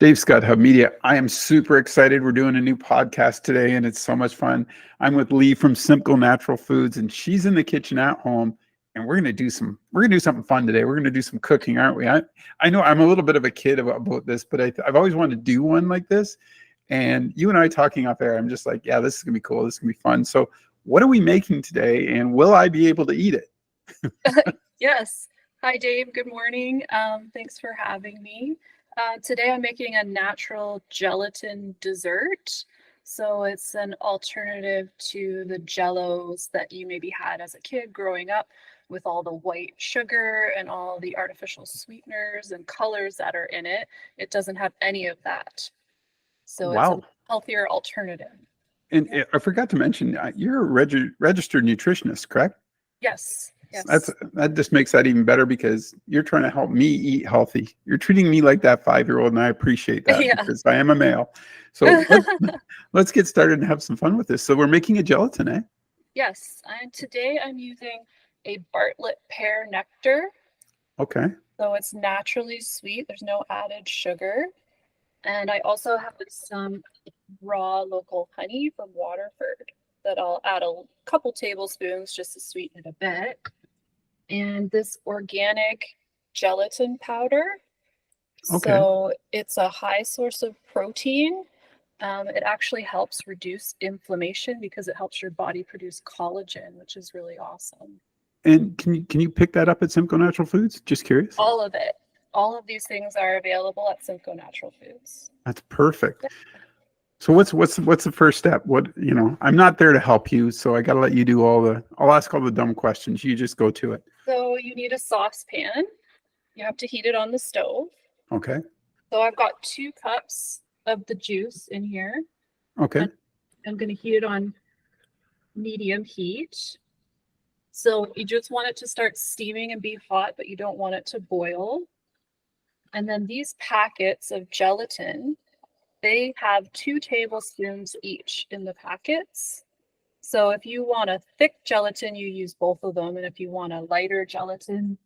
Dave Scott, Hub Media. I am super excited. We're doing a new podcast today, and it's so much fun. I'm with Leigh from Simcoe Natural Foods, and she's in the kitchen at home. And we're gonna do something fun today. We're gonna do some cooking, aren't we? I know I'm a little bit of a kid about this, but I've always wanted to do one like this. And you and I talking off air, I'm just like, yeah, this is gonna be cool. This is gonna be fun. So, what are we making today, and will I be able to eat it? Yes. Hi, Dave. Good morning. Thanks for having me. Today I'm making a natural gelatin dessert. So it's an alternative to the jellos that you maybe had as a kid growing up with all the white sugar and all the artificial sweeteners and colors that are in it. It doesn't have any of that. So it's a Wow. healthier alternative. And Yeah. I forgot to mention, you're a registered nutritionist, correct? Yes. That's Yes. that just makes that even better because you're trying to help me eat healthy. You're treating me like that 5-year-old, and I appreciate that Yeah. because I am a male. So let's get started and have some fun with this. So we're making a gelatin, eh? Yes. And today I'm using a Bartlett pear nectar. Okay. So it's naturally sweet. There's no added sugar. And I also have some raw local honey from Waterford that I'll add a couple tablespoons just to sweeten it a bit. And this organic gelatin powder. Okay. So it's a high source of protein. It actually helps reduce inflammation because it helps your body produce collagen, which is really awesome. And can you pick that up at Simcoe Natural Foods? Just curious. All of it. All of these things are available at Simcoe Natural Foods. That's perfect. So what's the first step? I'm not there to help you, so I got to let you do I'll ask all the dumb questions. You just go to it. So you need a saucepan. You have to heat it on the stove. Okay. So I've got 2 cups of the juice in here. Okay. And I'm going to heat it on medium heat. So you just want it to start steaming and be hot, but you don't want it to boil. And then these packets of gelatin, they have 2 tablespoons each in the packets. So if you want a thick gelatin, you use both of them. And if you want a lighter gelatin,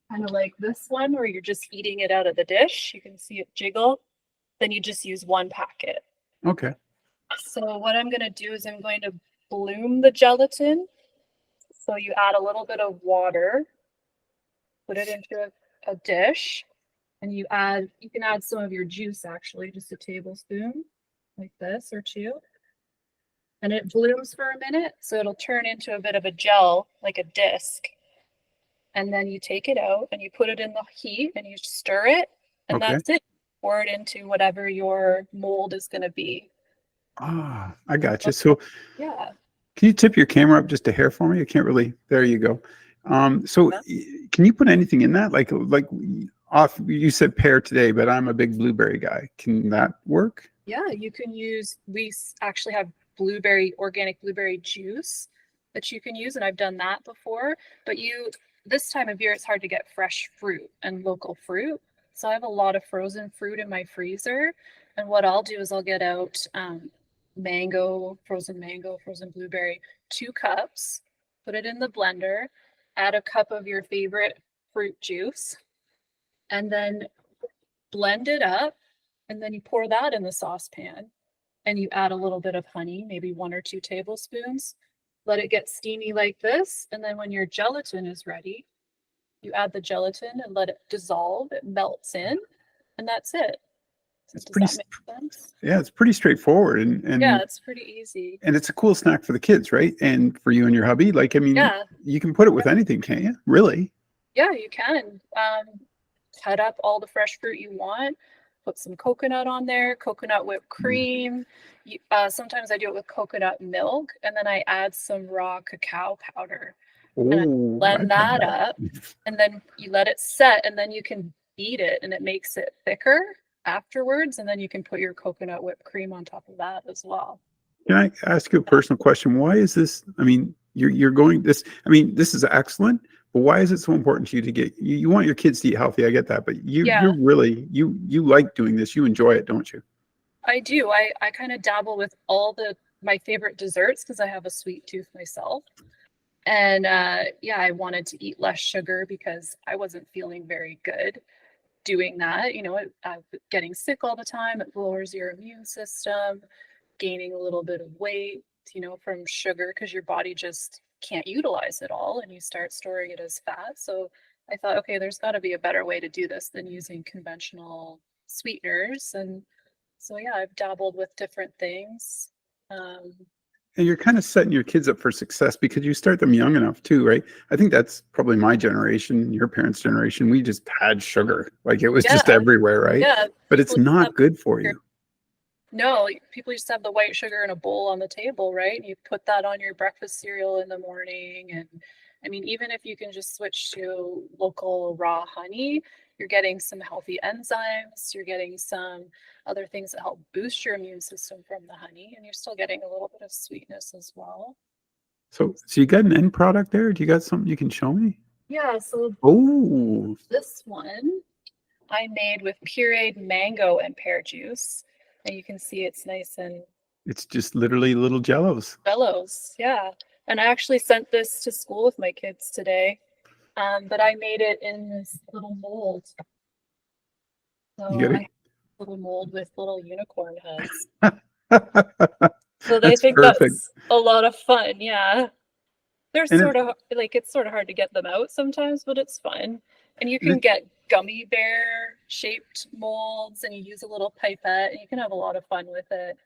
kind of like this one, where you're just eating it out of the dish, you can see it jiggle, then you just use 1 packet. Okay. So what I'm going to do is I'm going to bloom the gelatin. So you add a little bit of water, put it into a dish, and you can add some of your juice, actually, just a tablespoon like this or 2. And it blooms for a minute, so it'll turn into a bit of a gel, like a disc. And then you take it out and you put it in the heat and you stir it, and Okay. that's it. Pour it into whatever your mold is going to be. I got you. So Yeah. can you tip your camera up just a hair for me? I can't really. There you go. So can you put anything in that? Like off, you said pear today, but I'm a big blueberry guy. Can that work? Yeah, you can use, we actually have organic blueberry juice that you can use, and I've done that before. But this time of year, it's hard to get fresh fruit and local fruit. So I have a lot of frozen fruit in my freezer. And what I'll do is I'll get out frozen blueberry, 2 cups, put it in the blender, add a cup of your favorite fruit juice, and then blend it up. And then you pour that in the saucepan and you add a little bit of honey, maybe 1 or 2 tablespoons. Let it get steamy like this. And then when your gelatin is ready, you add the gelatin and let it dissolve. It melts in, and that's it. It's Does pretty. that make sense? Yeah, it's pretty straightforward, and Yeah, it's pretty easy. and it's a cool snack for the kids, right? And for you and your hubby. Like, I mean, Yeah. you can put it with anything, can't you? Really? Yeah, you can. Cut up all the fresh fruit you want. Put some coconut on there, coconut whipped cream. Sometimes I do it with coconut milk, and then I add some raw cacao powder. And I Oh, I've blend had that that. up, and then you let it set, and then you can beat it, and it makes it thicker afterwards, and then you can put your coconut whipped cream on top of that as well. Can I ask you a personal question? Why is this? I mean, you're going this. I mean, this is excellent, but why is it so important to you to get? You want your kids to eat healthy. I get that, but Yeah, you're really you like doing this. You enjoy it, don't you? I do. I kind of dabble with all my favorite desserts because I have a sweet tooth myself. And yeah, I wanted to eat less sugar because I wasn't feeling very good. doing that, getting sick all the time, it lowers your immune system, gaining a little bit of weight, from sugar because your body just can't utilize it all and you start storing it as fat. So I thought, okay, there's got to be a better way to do this than using conventional sweeteners. And so, yeah, I've dabbled with different things. And you're kind of setting your kids up for success because you start them young enough too, right? I think that's probably my generation, your parents' generation. We just had sugar. Like it was just everywhere, right? Yeah. But it's not good for you. No, people used to have the white sugar in a bowl on the table, right? And you put that on your breakfast cereal in the morning. And I mean, even if you can just switch to local raw honey, you're getting some healthy enzymes, you're getting some other things that help boost your immune system from the honey, and you're still getting a little bit of sweetness as well. So you got an end product there? Do you got something you can show me? Yeah, so this one I made with pureed mango and pear juice. And you can see it's nice and... It's just literally little jellos. Jellos, yeah. And I actually sent this to school with my kids today. But I made it in this little mold. So I have a little mold with little unicorn heads. So they think that's a lot of fun, yeah. They're sort of like, it's sort of hard to get them out sometimes, but it's fun. And you can get gummy bear shaped molds and you use a little pipette and you can have a lot of fun with it.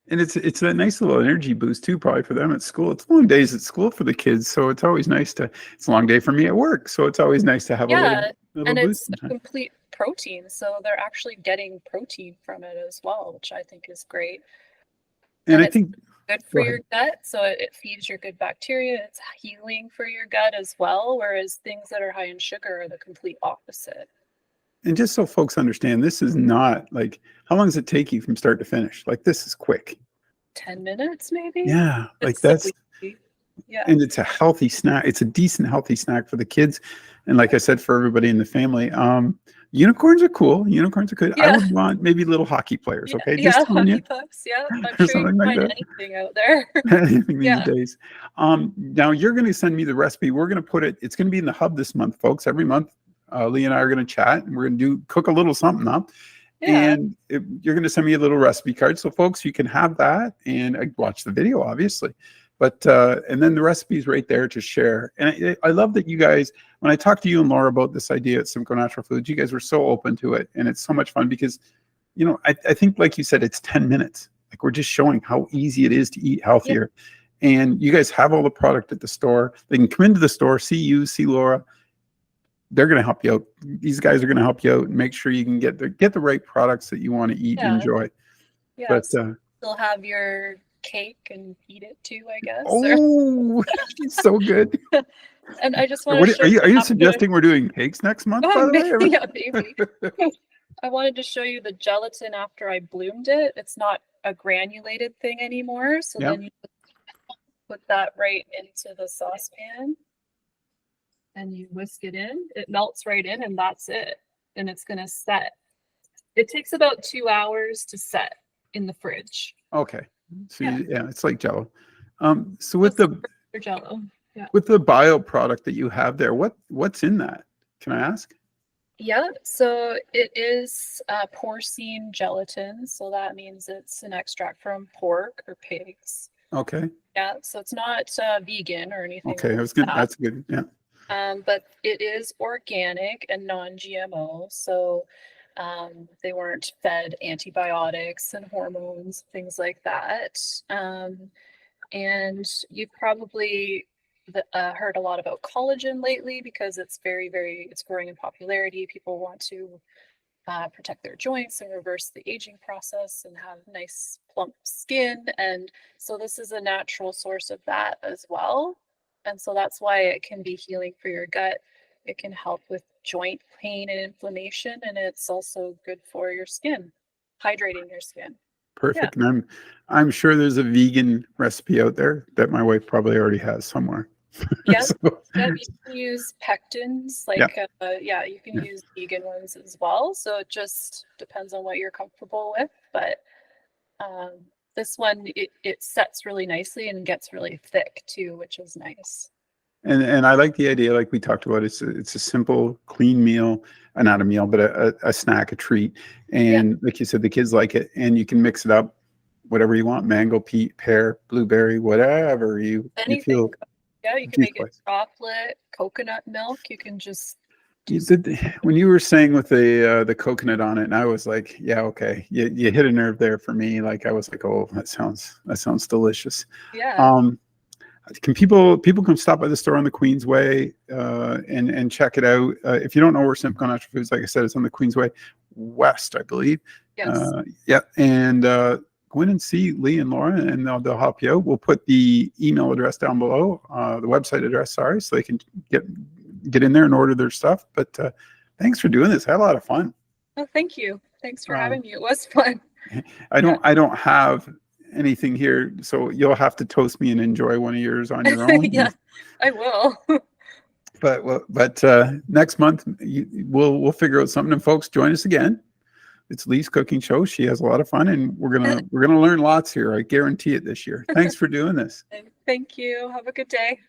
And it's a nice little energy boost too, probably for them at school. It's long days at school for the kids, so it's always nice it's a long day for me at work, so it's always nice to have a little and boost. It's a complete protein, so they're actually getting protein from it as well, which I think is great. And I think good for your gut, so it feeds your good bacteria. It's healing for your gut as well, whereas things that are high in sugar are the complete opposite. And just so folks understand, this is not like, how long does it take you from start to finish? Like, this is quick. 10 minutes, maybe? Yeah, like that's... Yeah. And it's a healthy snack. It's a decent, healthy snack for the kids. And like I said, for everybody in the family, unicorns are cool. Unicorns are good. Yeah. I would want maybe little hockey players. Okay. Just hockey pucks. Yeah. I'm sure you can find anything out there. Anything these days. Now you're going to send me the recipe. We're going to put it, it's going to be in the hub this month, folks. Every month, Leigh and I are going to chat and we're going to cook a little something up. Yeah. And you're going to send me a little recipe card. So folks, you can have that and watch the video, obviously. But, and then the recipe's right there to share. And I love that you guys, when I talked to you and Laura about this idea at Simcoe Natural Foods, you guys were so open to it. And it's so much fun because, I think, like you said, it's 10 minutes. Like we're just showing how easy it is to eat healthier. Yeah. And you guys have all the product at the store. They can come into the store, see you, see Laura. They're going to help you out. These guys are going to help you out and make sure you can get the right products that you want to eat and enjoy. Yeah. But still have your cake and eat it too, I guess. Oh, so good. And I just want to show are you suggesting we're doing cakes next month? Oh, by the way? Yeah, maybe. I wanted to show you the gelatin after I bloomed it. It's not a granulated thing anymore. So then you put that right into the saucepan and you whisk it in. It melts right in and that's it. And it's going to set. It takes about 2 hours to set in the fridge. Okay. So it's like Jello. So with the Jello, with the bio product that you have there, what's in that? Can I ask? Yeah, so it is porcine gelatin. So that means it's an extract from pork or pigs. Okay. Yeah, so it's not vegan or anything. Okay, that's good. That's good. Yeah. But it is organic and non-GMO. So they weren't fed antibiotics and hormones, things like that. And you've probably heard a lot about collagen lately because it's it's growing in popularity. People want to protect their joints and reverse the aging process and have nice plump skin. And so this is a natural source of that as well. And so that's why it can be healing for your gut. It can help with joint pain and inflammation, and it's also good for your skin, hydrating your skin. Perfect. Yeah. And I'm sure there's a vegan recipe out there that my wife probably already has somewhere. Yeah, you can use pectins, like you can use vegan ones as well. So it just depends on what you're comfortable with. But this one, it sets really nicely and gets really thick too, which is nice. And I like the idea, like we talked about. It's a simple, clean meal, not a meal, but a snack, a treat. Yeah. And like you said, the kids like it, and you can mix it up, whatever you want: mango, pear, blueberry, whatever you Anything. feel. Yeah, you can make it chocolate, coconut milk. You can just. You did when you were saying with the coconut on it, and I was like, yeah, okay, you hit a nerve there for me. Like I was like, oh, that sounds delicious. Yeah. Can people come stop by the store on the Queensway and check it out? If you don't know where Simcoe Natural Foods, like I said, it's on the Queensway West, I believe. Yes. Yeah, and go in and see Leigh and Laura, and they'll help you out. We'll put the email address down below, the website address, sorry, so they can get in there and order their stuff. But thanks for doing this. I had a lot of fun. Oh, thank you. Thanks for having me. It was fun. I don't have anything here, so you'll have to toast me and enjoy one of yours on your own. Yeah, I will. But next month we'll figure out something. And folks, join us again. It's Leigh's cooking show. She has a lot of fun, and we're gonna learn lots here. I guarantee it this year. Thanks for doing this. Thank you. Have a good day.